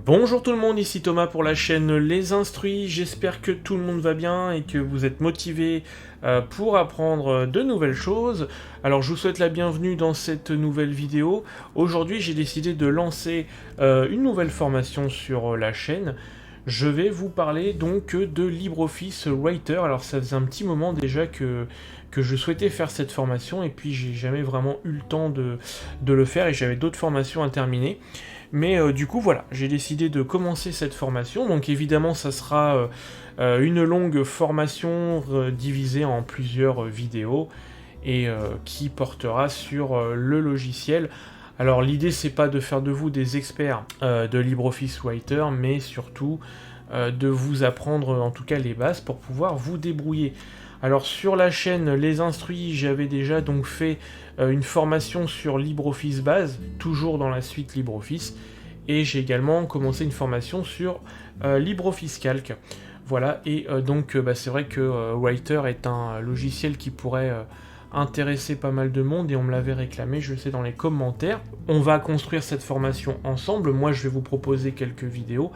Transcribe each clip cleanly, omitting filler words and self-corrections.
Bonjour tout le monde, ici Thomas pour la chaîne Les Instruits, j'espère que tout le monde va bien et que vous êtes motivés pour apprendre de nouvelles choses. Alors je vous souhaite la bienvenue dans cette nouvelle vidéo. Aujourd'hui j'ai décidé de lancer une nouvelle formation sur la chaîne. Je vais vous parler donc de LibreOffice Writer. Alors ça faisait un petit moment déjà que je souhaitais faire cette formation et puis j'ai jamais vraiment eu le temps de le faire et j'avais d'autres formations à terminer. Mais du coup voilà, j'ai décidé de commencer cette formation, donc évidemment ça sera une longue formation divisée en plusieurs vidéos et qui portera sur le logiciel. Alors l'idée c'est pas de faire de vous des experts de LibreOffice Writer, mais surtout de vous apprendre en tout cas les bases pour pouvoir vous débrouiller. Alors sur la chaîne Les Instruits, j'avais déjà donc fait une formation sur LibreOffice Base, toujours dans la suite LibreOffice, et j'ai également commencé une formation sur LibreOffice Calc. Voilà, et donc c'est vrai que Writer est un logiciel qui pourrait intéresser pas mal de monde, et on me l'avait réclamé, je le sais, dans les commentaires. On va construire cette formation ensemble, moi je vais vous proposer quelques vidéos,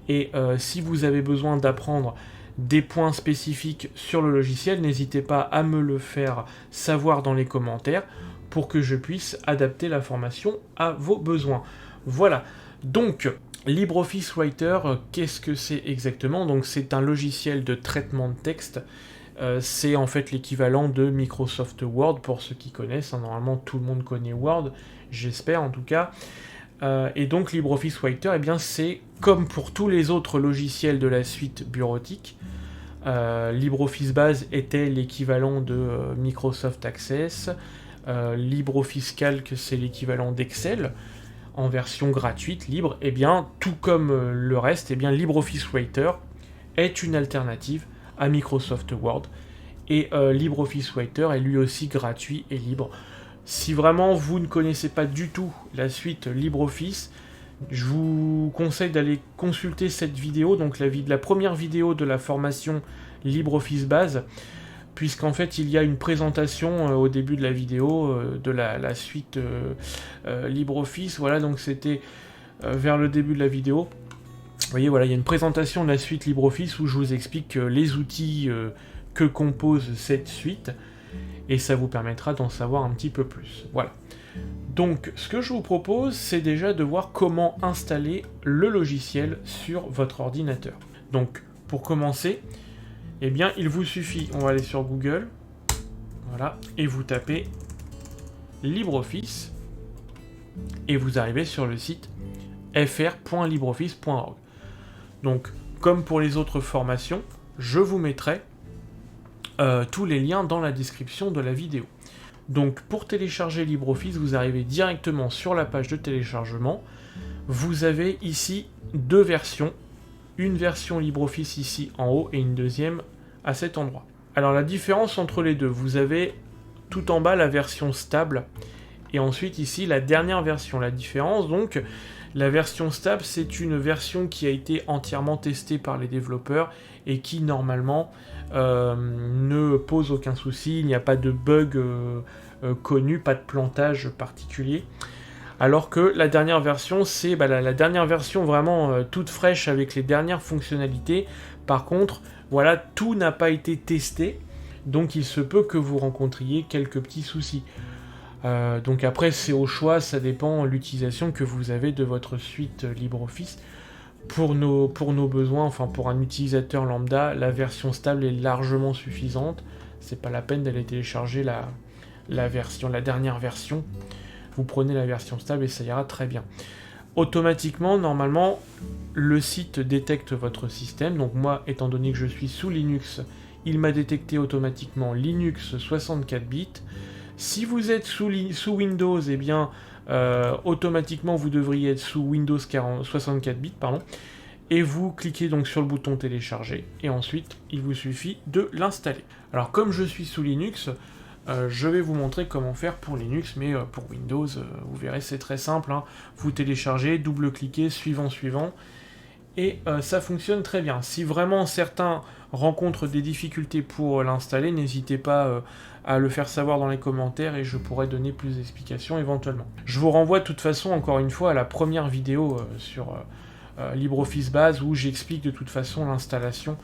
et si vous avez besoin d'apprendre des points spécifiques sur le logiciel, n'hésitez pas à me le faire savoir dans les commentaires pour que je puisse adapter la formation à vos besoins. Voilà, donc LibreOffice Writer, qu'est-ce que c'est exactement? Donc c'est un logiciel de traitement de texte, c'est en fait l'équivalent de Microsoft Word pour ceux qui connaissent, hein. Normalement tout le monde connaît Word, j'espère en tout cas. Et donc LibreOffice Writer, eh bien c'est comme pour tous les autres logiciels de la suite bureautique. LibreOffice Base était l'équivalent de Microsoft Access. LibreOffice Calc, c'est l'équivalent d'Excel en version gratuite, libre. Et bien, tout comme le reste, eh bien LibreOffice Writer est une alternative à Microsoft Word. Et LibreOffice Writer est lui aussi gratuit et libre. Si vraiment vous ne connaissez pas du tout la suite LibreOffice, je vous conseille d'aller consulter cette vidéo, donc la première vidéo de la formation LibreOffice Base, puisqu'en fait il y a une présentation au début de la vidéo de la suite LibreOffice. Voilà, donc c'était vers le début de la vidéo. Vous voyez, voilà, il y a une présentation de la suite LibreOffice où je vous explique les outils que compose cette suite, et ça vous permettra d'en savoir un petit peu plus. Voilà. Donc, ce que je vous propose, c'est déjà de voir comment installer le logiciel sur votre ordinateur. Donc, pour commencer, eh bien, il vous suffit, on va aller sur Google, voilà, et vous tapez LibreOffice, et vous arrivez sur le site fr.libreoffice.org. Donc, comme pour les autres formations, je vous mettrai tous les liens dans la description de la vidéo. Donc pour télécharger LibreOffice, vous arrivez directement sur la page de téléchargement. Vous avez ici deux versions. Une version LibreOffice ici en haut et une deuxième à cet endroit. Alors la différence entre les deux, vous avez tout en bas la version stable et ensuite ici la dernière version. La différence donc, la version stable, c'est une version qui a été entièrement testée par les développeurs et qui normalement ne pose aucun souci, il n'y a pas de bug connu, pas de plantage particulier. Alors que la dernière version, c'est la dernière version vraiment toute fraîche avec les dernières fonctionnalités. Par contre, voilà, tout n'a pas été testé, donc il se peut que vous rencontriez quelques petits soucis. Donc après, c'est au choix, ça dépend de l'utilisation que vous avez de votre suite LibreOffice. Pour nos besoins, enfin pour un utilisateur lambda, la version stable est largement suffisante. C'est pas la peine d'aller télécharger la dernière version. Vous prenez la version stable et ça ira très bien. Automatiquement, normalement, le site détecte votre système. Donc moi, étant donné que je suis sous Linux, il m'a détecté automatiquement Linux 64 bits. Si vous êtes sous Windows, eh bien, automatiquement, vous devriez être sous Windows 64 bits, pardon. Et vous cliquez donc sur le bouton télécharger, et ensuite, il vous suffit de l'installer. Alors, comme je suis sous Linux, je vais vous montrer comment faire pour Linux, mais pour Windows, vous verrez, c'est très simple, hein. Vous téléchargez, double-cliquez, suivant, et ça fonctionne très bien. Si vraiment certains rencontrent des difficultés pour l'installer, n'hésitez pas à le faire savoir dans les commentaires et je pourrai donner plus d'explications éventuellement. Je vous renvoie de toute façon, encore une fois, à la première vidéo sur LibreOffice Base où j'explique de toute façon l'installation,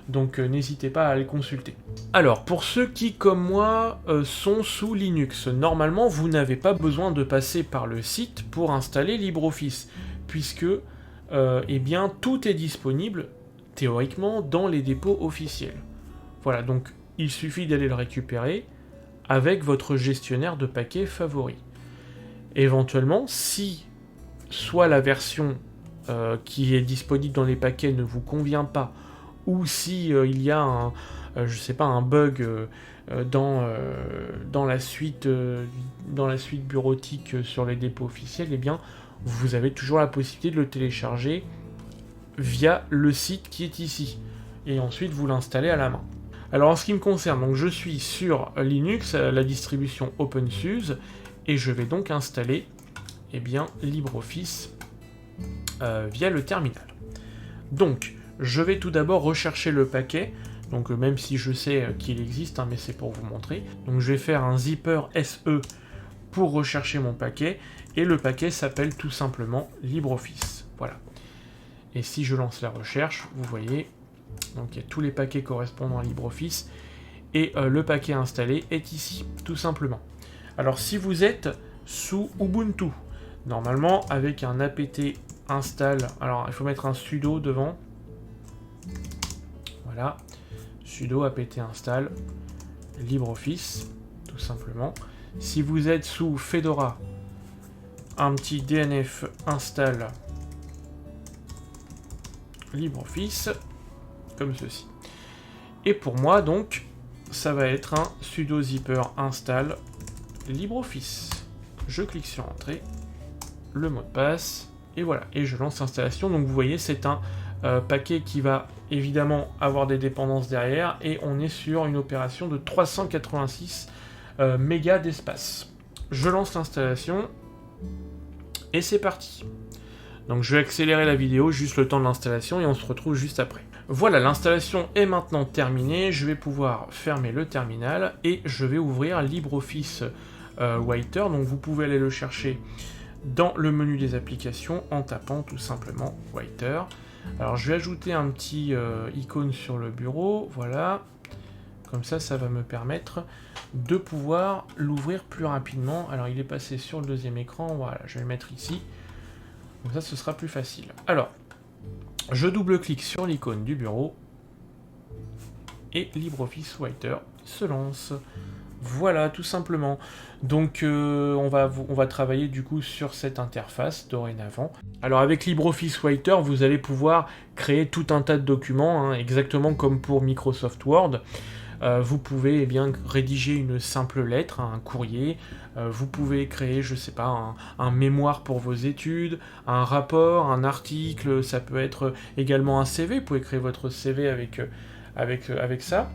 donc n'hésitez pas à les consulter. Alors, pour ceux qui, comme moi, sont sous Linux, normalement, vous n'avez pas besoin de passer par le site pour installer LibreOffice, puisque eh bien, tout est disponible, théoriquement, dans les dépôts officiels. Voilà, donc il suffit d'aller le récupérer avec votre gestionnaire de paquets favori. Éventuellement, si soit la version qui est disponible dans les paquets ne vous convient pas, ou si il y a un bug dans la suite bureautique sur les dépôts officiels, eh bien, vous avez toujours la possibilité de le télécharger via le site qui est ici, et ensuite vous l'installez à la main. Alors en ce qui me concerne, donc je suis sur Linux, la distribution OpenSUSE, et je vais donc installer LibreOffice via le terminal. Donc, je vais tout d'abord rechercher le paquet, donc même si je sais qu'il existe, mais c'est pour vous montrer. Donc je vais faire un zipper SE pour rechercher mon paquet, et le paquet s'appelle tout simplement LibreOffice. Voilà. Et si je lance la recherche, vous voyez, donc il y a tous les paquets correspondant à LibreOffice, et le paquet installé est ici, tout simplement. Alors si vous êtes sous Ubuntu, normalement avec un apt install, alors il faut mettre un sudo devant, voilà, sudo apt install LibreOffice, tout simplement. Si vous êtes sous Fedora, un petit dnf install LibreOffice, comme ceci. Et pour moi, donc, ça va être un sudo zipper install LibreOffice. Je clique sur Entrée, le mot de passe, et voilà, et je lance l'installation. Donc vous voyez, c'est un paquet qui va évidemment avoir des dépendances derrière, et on est sur une opération de 386 mégas d'espace. Je lance l'installation, et c'est parti. Donc je vais accélérer la vidéo, juste le temps de l'installation, et on se retrouve juste après. Voilà, l'installation est maintenant terminée, je vais pouvoir fermer le terminal, et je vais ouvrir LibreOffice Writer. Donc vous pouvez aller le chercher dans le menu des applications en tapant tout simplement Writer. Alors je vais ajouter un petit icône sur le bureau, voilà, comme ça, ça va me permettre de pouvoir l'ouvrir plus rapidement. Alors il est passé sur le deuxième écran, voilà, je vais le mettre ici, comme ça ce sera plus facile. Alors, je double-clique sur l'icône du bureau, et LibreOffice Writer se lance. Voilà, tout simplement. Donc on va travailler du coup sur cette interface dorénavant. Alors avec LibreOffice Writer, vous allez pouvoir créer tout un tas de documents, exactement comme pour Microsoft Word. Vous pouvez rédiger une simple lettre, un courrier, vous pouvez créer, je sais pas, un mémoire pour vos études, un rapport, un article, ça peut être également un CV, vous pouvez créer votre CV avec ça.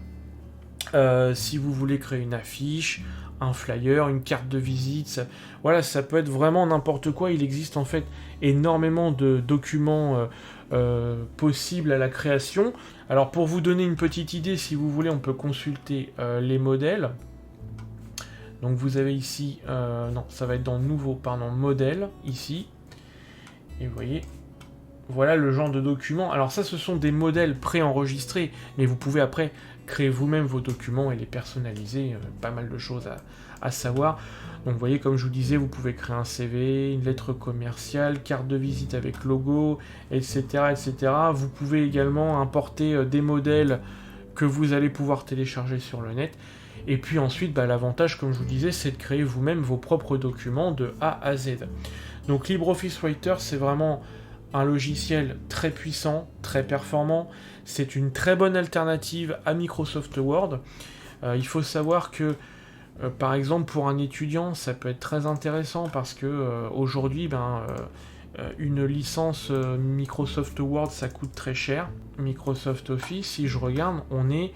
Si vous voulez créer une affiche, un flyer, une carte de visite, voilà, ça peut être vraiment n'importe quoi. Il existe en fait énormément de documents possibles à la création. Alors pour vous donner une petite idée, si vous voulez, on peut consulter les modèles. Donc vous avez ici, non, ça va être dans Nouveau, pardon, Modèle, ici. Et vous voyez, voilà le genre de documents. Alors ça, ce sont des modèles préenregistrés, mais vous pouvez après créer vous-même vos documents et les personnaliser, pas mal de choses à savoir. Donc vous voyez, comme je vous disais, vous pouvez créer un CV, une lettre commerciale, carte de visite avec logo, etc., etc. Vous pouvez également importer des modèles que vous allez pouvoir télécharger sur le net. Et puis ensuite, l'avantage, comme je vous disais, c'est de créer vous-même vos propres documents de A à Z. Donc LibreOffice Writer, c'est vraiment un logiciel très puissant, très performant. C'est une très bonne alternative à Microsoft Word. Il faut savoir que, par exemple, pour un étudiant, ça peut être très intéressant parce que aujourd'hui, une licence Microsoft Word, ça coûte très cher. Microsoft Office, si je regarde, on est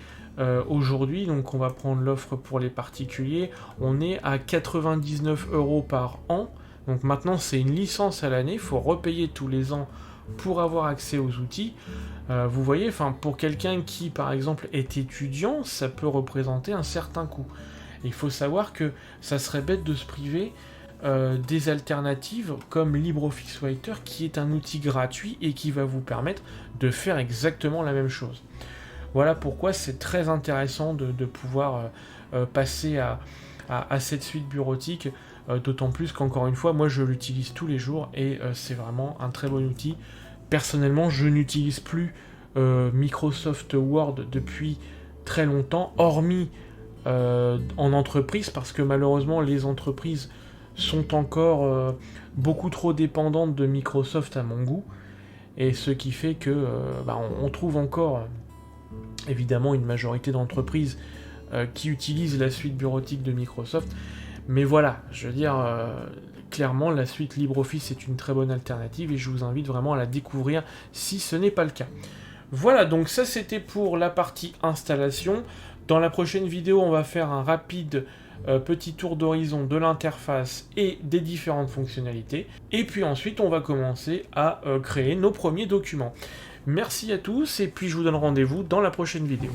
aujourd'hui, donc on va prendre l'offre pour les particuliers, on est à 99 € par an. Donc maintenant, c'est une licence à l'année, il faut repayer tous les ans pour avoir accès aux outils. Vous voyez, pour quelqu'un qui, par exemple, est étudiant, ça peut représenter un certain coût. Et il faut savoir que ça serait bête de se priver des alternatives comme LibreOffice Writer, qui est un outil gratuit et qui va vous permettre de faire exactement la même chose. Voilà pourquoi c'est très intéressant de pouvoir passer à cette suite bureautique, d'autant plus qu'encore une fois, moi je l'utilise tous les jours et c'est vraiment un très bon outil. Personnellement, je n'utilise plus Microsoft Word depuis très longtemps, hormis en entreprise, parce que malheureusement les entreprises sont encore beaucoup trop dépendantes de Microsoft à mon goût, et ce qui fait que on trouve encore évidemment une majorité d'entreprises qui utilisent la suite bureautique de Microsoft, mais voilà, je veux dire, clairement la suite LibreOffice est une très bonne alternative et je vous invite vraiment à la découvrir si ce n'est pas le cas. Voilà, donc ça c'était pour la partie installation. Dans la prochaine vidéo, on va faire un rapide petit tour d'horizon de l'interface et des différentes fonctionnalités. Et puis ensuite, on va commencer à créer nos premiers documents. Merci à tous, et puis je vous donne rendez-vous dans la prochaine vidéo.